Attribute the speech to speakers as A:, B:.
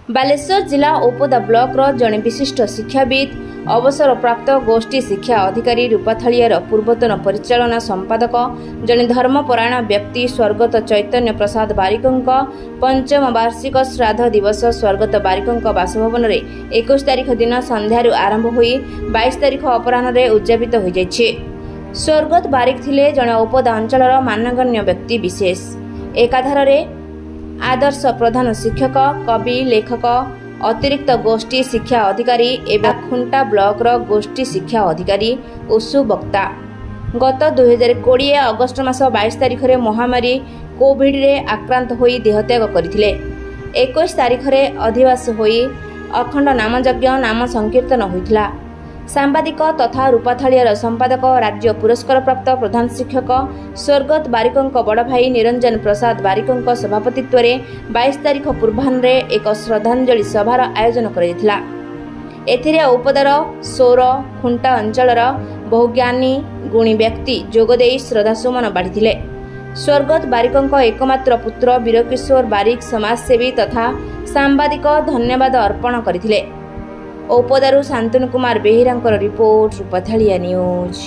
A: बालेश्वर जिला ओपदा ब्लॉक जड़े विशिष्ट शिक्षाविद अवसरप्राप्त गोष्ठी शिक्षा अधिकारी रूपाथालियार पूर्वतन परिचालना संपादक जड़े धर्मपरायण व्यक्ति स्वर्गत चैतन्य प्रसाद बारिकों पंचम वार्षिक श्राद्ध दिवस स्वर्गत बारिकों बासभवन में 21 तारिख दिन संध्यारू आरंभ हो 22 तारिख अपराह उद्यापित हो जाइए। स्वर्गत बारिक थिले जड़े ओपदा अंचल मानगण्य व्यक्ति विशेष। एकाधार आदर्श प्रधान शिक्षक कवि लेखक अतिरिक्त गोष्ठी शिक्षा अधिकारी एवं खुंटा ब्लॉक गोष्ठी शिक्षा अधिकारी उसु वक्ता गत 2020 अगस्ट मास 22 तारिख में महामारी कोविड रे आक्रांत होई देहत्याग करथिले। 21 तारिख में अधिवास होई अखंड नामयज्ञ नाम संकीर्तन होइथिला। सांबादिक तथा रूपाथालियार संपादक राज्य पुरस्कार प्राप्त प्रधान शिक्षक स्वर्गत बारिकों बड़ भाई निरंजन प्रसाद बारिकों सभापतित्व में 22 तारिख पूर्वाह्न एक श्रद्धांजलि सभार आयोजन करा। एथिरे ओपदार सौर खुंटा अंचल बहु ज्ञानी गुणी व्यक्ति जोगदे श्रद्धासुमन बाढ़ी। स्वर्गत बारिकों एकमात्र पुत्र वीरकिशोर बारिक समाजसेवी तथा सांबादिक धन्यवाद अर्पण करथिले। ओपदारू शांतनु कुमार बेहेरा रिपोर्ट रूपाथालिया न्यूज।